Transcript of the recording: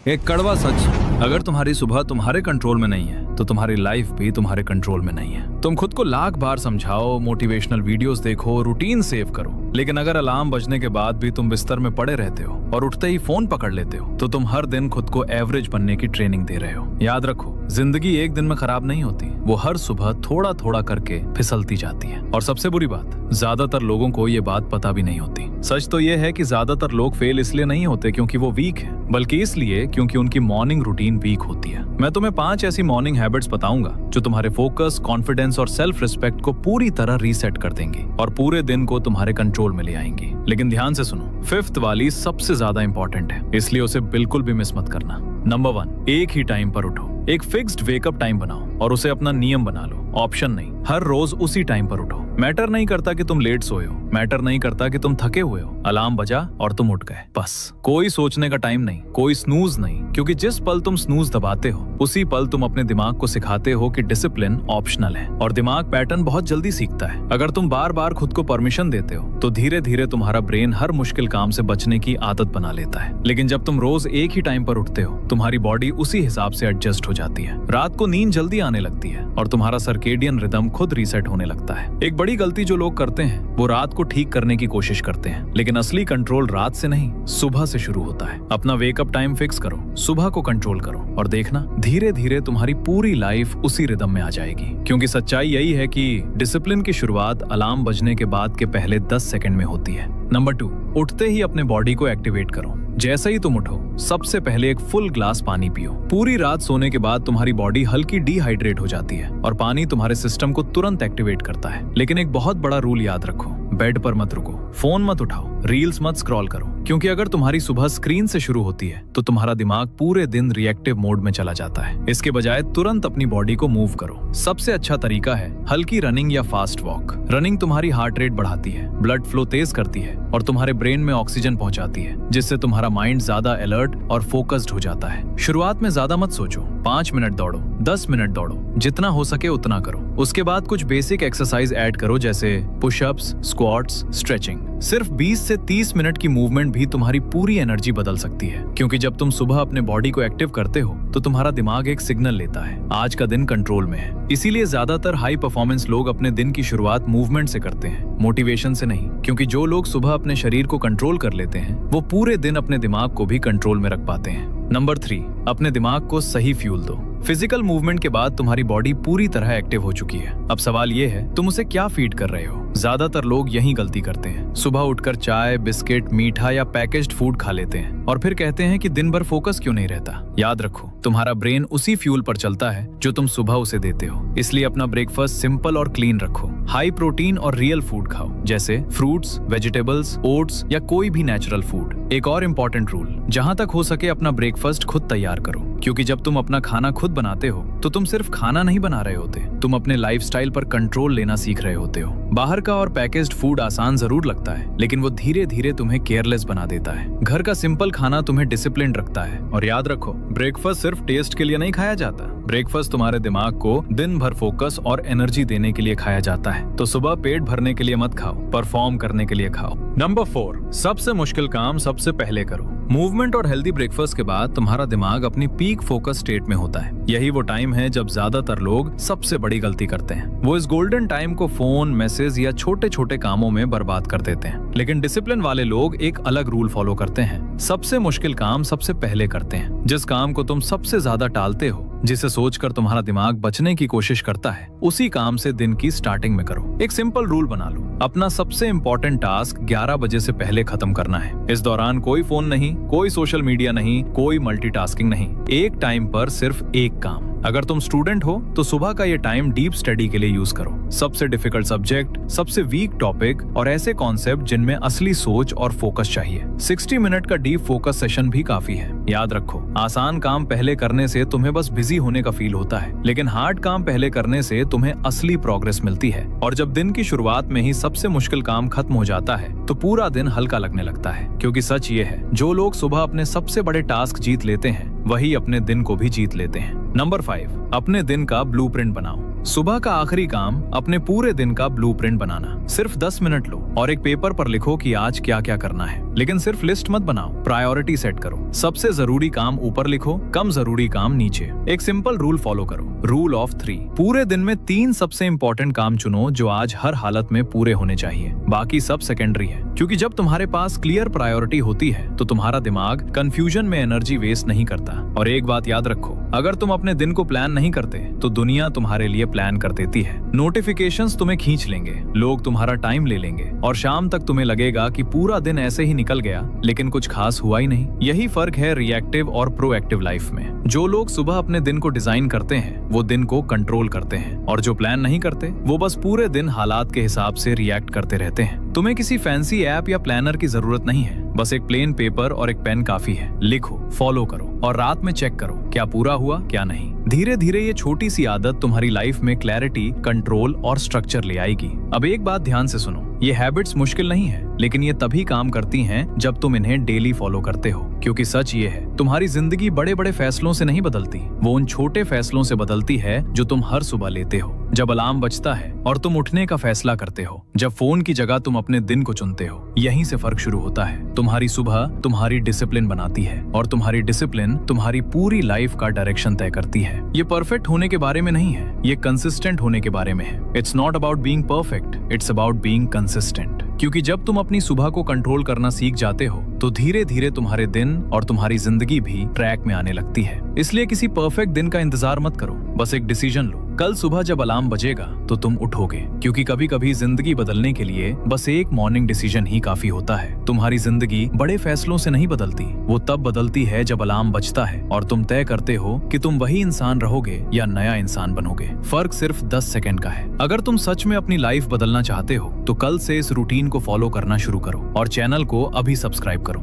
एक कड़वा सच, अगर तुम्हारी सुबह तुम्हारे कंट्रोल में नहीं है तो तुम्हारी लाइफ भी तुम्हारे कंट्रोल में नहीं है। तुम खुद को लाख बार समझाओ, मोटिवेशनल वीडियोस देखो, रूटीन सेव करो, लेकिन अगर अलार्म बजने के बाद भी तुम बिस्तर में पड़े रहते हो और उठते ही फोन पकड़ लेते हो तो तुम हर दिन खुद को एवरेज बनने की ट्रेनिंग दे रहे हो। याद रखो, जिंदगी एक दिन में खराब नहीं होती, वो हर सुबह थोड़ा थोड़ा करके फिसलती जाती है। और सबसे बुरी बात, ज्यादातर लोगों को ये बात पता भी नहीं होती। सच तो ये है कि ज्यादातर लोग फेल इसलिए नहीं होते क्योंकि वो वीक है, बल्कि इसलिए क्योंकि उनकी मॉर्निंग रूटीन वीक होती है। मैं तुम्हें 5 ऐसी मॉर्निंग हैबिट्स बताऊंगा जो तुम्हारे फोकस, कॉन्फिडेंस और सेल्फ रिस्पेक्ट को पूरी तरह रीसेट कर देंगी और पूरे दिन को तुम्हारे कंट्रोल में ले आएंगी। लेकिन ध्यान से सुनो, 5th वाली सबसे ज्यादा इंपॉर्टेंट है, इसलिए उसे बिल्कुल भी मिस मत करना। नंबर 1, एक ही टाइम पर उठो। एक फिक्स्ड वेकअप टाइम बनाओ और उसे अपना नियम बना लो, ऑप्शन नहीं। हर रोज उसी टाइम पर उठो। मैटर नहीं करता कि तुम लेट सोए हो, मैटर नहीं करता कि तुम थके हुए हो। अलार्म बजा और तुम उठ गए, बस। कोई सोचने का टाइम नहीं, कोई स्नूज नहीं, क्योंकि जिस पल तुम स्नूज दबाते हो उसी पल तुम अपने दिमाग को सिखाते हो कि डिसिप्लिन ऑप्शनल है और दिमाग पैटर्न बहुत जल्दी सीखता है। अगर तुम बार बार खुद को परमिशन देते हो तो धीरे धीरे तुम्हारा ब्रेन हर मुश्किल काम से बचने की आदत बना लेता है। लेकिन जब तुम रोज एक ही टाइम पर उठते हो, तुम्हारी बॉडी उसी हिसाब से एडजस्ट हो जाती है। रात को नींद जल्दी आने लगती है और तुम्हारा सर्केडियन रिदम खुद रीसेट होने लगता है। एक बड़ी गलती जो लोग करते हैं वो रात को ठीक करने की कोशिश करते हैं, लेकिन असली कंट्रोल रात से नहीं, सुबह से शुरू होता है। अपना वेकअप टाइम फिक्स करो, सुबह को कंट्रोल करो और देखना धीरे धीरे तुम्हारी पूरी लाइफ उसी रिदम में आ जाएगी। क्योंकि सच्चाई यही है कि डिसिप्लिन की शुरुआत अलार्म बजने के बाद के पहले 10 सेकंड में होती है। नंबर 2, उठते ही अपने बॉडी को एक्टिवेट करो। जैसे ही तुम उठो, सबसे पहले एक फुल ग्लास पानी पियो। पूरी रात सोने के बाद तुम्हारी बॉडी हल्की डिहाइड्रेट हो जाती है और पानी तुम्हारे सिस्टम को तुरंत एक्टिवेट करता है। लेकिन एक बहुत बड़ा रूल याद रखो, बेड पर मत रुको, फोन मत उठाओ, रील्स मत स्क्रॉल करो, क्योंकि अगर तुम्हारी सुबह स्क्रीन से शुरू होती है तो तुम्हारा दिमाग पूरे दिन रिएक्टिव मोड में चला जाता है। इसके बजाय तुरंत अपनी बॉडी को मूव करो। सबसे अच्छा तरीका है हल्की रनिंग या फास्ट वॉक। रनिंग तुम्हारी हार्ट रेट बढ़ाती है, ब्लड फ्लो तेज करती है और तुम्हारे ब्रेन में ऑक्सीजन पहुंचाती है, जिससे तुम्हारा माइंड ज्यादा अलर्ट और फोकस्ड हो जाता है। शुरुआत में ज्यादा मत सोचो, 5 मिनट दौड़ो, 10 मिनट दौड़ो, जितना हो सके उतना करो। उसके बाद कुछ बेसिक एक्सरसाइज ऐड करो, जैसे पुशअप्स, स्क्वाट्स, स्ट्रेचिंग। सिर्फ 20 से 30 मिनट की मूवमेंट भी तुम्हारी पूरी एनर्जी बदल सकती है, क्योंकि जब तुम सुबह अपने बॉडी को एक्टिव करते हो तो तुम्हारा दिमाग एक सिग्नल लेता है, आज का दिन कंट्रोल में है। इसीलिए ज्यादातर हाई परफॉर्मेंस लोग अपने दिन की शुरुआत मूवमेंट से करते हैं, मोटिवेशन से नहीं। क्योंकि जो लोग सुबह अपने शरीर को कंट्रोल कर लेते हैं वो पूरे दिन अपने दिमाग को भी कंट्रोल में रख पाते हैं। नंबर 3, अपने दिमाग को सही फ्यूल दो। फिजिकल मूवमेंट के बाद तुम्हारी बॉडी पूरी तरह एक्टिव हो चुकी है। अब सवाल ये है, तुम उसे क्या फीड कर रहे हो? ज्यादातर लोग यही गलती करते हैं। सुबह उठकर चाय, बिस्किट, मीठा या पैकेज्ड फूड खा लेते हैं और फिर कहते हैं कि दिन भर फोकस क्यों नहीं रहता। याद रखो, तुम्हारा ब्रेन उसी फ्यूल पर चलता है जो तुम सुबह उसे देते हो। इसलिए अपना ब्रेकफास्ट सिंपल और क्लीन रखो। हाई प्रोटीन और रियल फूड खाओ, जैसे फ्रूट्स, वेजिटेबल्स, ओट्स या कोई भी नेचुरल फूड। एक और इम्पोर्टेंट रूल, जहां तक हो सके अपना ब्रेकफास्ट खुद तैयार करो, क्योंकि जब तुम अपना खाना खुद बनाते हो तो तुम सिर्फ खाना नहीं बना रहे होते, तुम अपने लाइफस्टाइल पर कंट्रोल लेना सीख रहे होते हो। बाहर का और पैकेज्ड फूड आसान जरूर लगता है, लेकिन वो धीरे धीरे तुम्हें केयरलेस बना देता है। घर का सिंपल खाना तुम्हें डिसिप्लिन रखता है। और याद रखो, ब्रेकफास्ट सिर्फ टेस्ट के लिए नहीं खाया जाता, ब्रेकफास्ट तुम्हारे दिमाग को दिन भर फोकस और एनर्जी देने के लिए खाया जाता है। तो सुबह पेट भरने के लिए मत खाओ, परफॉर्म करने के लिए खाओ। नंबर 4, सबसे मुश्किल काम सबसे पहले करो। मूवमेंट और हेल्दी ब्रेकफास्ट के बाद तुम्हारा दिमाग अपनी पीक फोकस स्टेट में होता है। यही वो टाइम है जब ज्यादातर लोग सबसे बड़ी गलती करते हैं। वो इस गोल्डन टाइम को फोन, मैसेज या छोटे छोटे कामों में बर्बाद कर देते हैं। लेकिन डिसिप्लिन वाले लोग एक अलग रूल फॉलो करते हैं, सबसे मुश्किल काम सबसे पहले करते हैं। जिस काम को तुम सबसे ज्यादा टालते हो, जिसे सोचकर तुम्हारा दिमाग बचने की कोशिश करता है, उसी काम से दिन की स्टार्टिंग में करो। एक सिंपल रूल बना लो, अपना सबसे इंपॉर्टेंट टास्क 11 बजे से पहले खत्म करना है। इस दौरान कोई फोन नहीं, कोई सोशल मीडिया नहीं, कोई मल्टीटास्किंग नहीं। एक टाइम पर सिर्फ एक काम। अगर तुम स्टूडेंट हो तो सुबह का ये टाइम डीप स्टडी के लिए यूज करो। सबसे डिफिकल्ट सब्जेक्ट, सबसे वीक टॉपिक और ऐसे कॉन्सेप्ट जिनमें असली सोच और फोकस चाहिए। 60 मिनट का डीप फोकस सेशन भी काफी है। याद रखो, आसान काम पहले करने से तुम्हें बस बिजी होने का फील होता है, लेकिन हार्ड काम पहले करने से तुम्हें असली प्रोग्रेस मिलती है। और जब दिन की शुरुआत में ही सबसे मुश्किल काम खत्म हो जाता है तो पूरा दिन हल्का लगने लगता है। क्योंकि सच ये है, जो लोग सुबह अपने सबसे बड़े टास्क जीत लेते हैं वही अपने दिन को भी जीत लेते हैं। नंबर 5, अपने दिन का ब्लूप्रिंट बनाओ। सुबह का आखिरी काम अपने पूरे दिन का ब्लूप्रिंट बनाना। सिर्फ 10 मिनट लो और एक पेपर पर लिखो कि आज क्या क्या करना है, लेकिन सिर्फ लिस्ट मत बनाओ, प्रायोरिटी सेट करो। सबसे जरूरी काम ऊपर लिखो, कम जरूरी काम नीचे। एक सिंपल रूल फॉलो करो, रूल ऑफ 3। पूरे दिन में 3 सबसे इंपॉर्टेंट काम चुनो जो आज हर हालत में पूरे होने चाहिए, बाकी सब सेकेंडरी है। क्योंकि जब तुम्हारे पास क्लियर प्रायोरिटी होती है तो तुम्हारा दिमाग कंफ्यूजन में एनर्जी वेस्ट नहीं करता। और एक बात याद रखो, अगर तुम अपने दिन को प्लान नहीं करते तो दुनिया तुम्हारे लिए प्लान कर देती है। नोटिफिकेशंस तुम्हें खींच लेंगे, लोग तुम्हारा टाइम ले लेंगे और शाम तक तुम्हें लगेगा कि पूरा दिन ऐसे ही निकल गया लेकिन कुछ खास हुआ ही नहीं। यही फर्क है रिएक्टिव और प्रोएक्टिव लाइफ में। जो लोग सुबह अपने दिन को डिजाइन करते हैं वो दिन को कंट्रोल करते हैं, और जो प्लान नहीं करते वो बस पूरे दिन हालात के हिसाब से रिएक्ट करते रहते हैं। तुम्हें किसी फैंसी ऐप या प्लानर की जरूरत नहीं है, बस एक प्लेन पेपर और एक पेन काफी है। लिखो, फॉलो करो और रात में चेक करो क्या पूरा हुआ क्या नहीं। धीरे धीरे ये छोटी सी आदत तुम्हारी लाइफ में क्लैरिटी, कंट्रोल और स्ट्रक्चर ले आएगी। अब एक बात ध्यान से सुनो, ये हैबिट्स मुश्किल नहीं है, लेकिन ये तभी काम करती हैं जब तुम इन्हें डेली फॉलो करते हो। क्योंकि सच ये है, तुम्हारी जिंदगी बड़े बड़े फैसलों से नहीं बदलती, वो उन छोटे फैसलों से बदलती है जो तुम हर सुबह लेते हो। जब अलार्म बजता है और तुम उठने का फैसला करते हो, जब फोन की जगह तुम अपने दिन को चुनते हो, यहीं से फर्क शुरू होता है। तुम्हारी सुबह तुम्हारी डिसिप्लिन बनाती है और तुम्हारी डिसिप्लिन तुम्हारी पूरी लाइफ का डायरेक्शन तय करती है। ये परफेक्ट होने के बारे में नहीं है, ये कंसिस्टेंट होने के बारे में है। It's not about being perfect, it's about being consistent. क्योंकि जब तुम अपनी सुबह को कंट्रोल करना सीख जाते हो तो धीरे धीरे तुम्हारे दिन और तुम्हारी जिंदगी भी ट्रैक में आने लगती है। इसलिए किसी परफेक्ट दिन का इंतजार मत करो, बस एक डिसीजन लो। कल सुबह जब अलार्म बजेगा तो तुम उठोगे, क्योंकि कभी कभी जिंदगी बदलने के लिए बस एक मॉर्निंग डिसीजन ही काफी होता है। तुम्हारी जिंदगी बड़े फैसलों से नहीं बदलती, वो तब बदलती है जब अलार्म बजता है और तुम तय करते हो कि तुम वही इंसान रहोगे या नया इंसान बनोगे। फर्क सिर्फ 10 सेकंड का है। अगर तुम सच में अपनी लाइफ बदलना चाहते हो तो कल से इस रूटीन को फॉलो करना शुरू करो और चैनल को अभी सब्सक्राइब करो।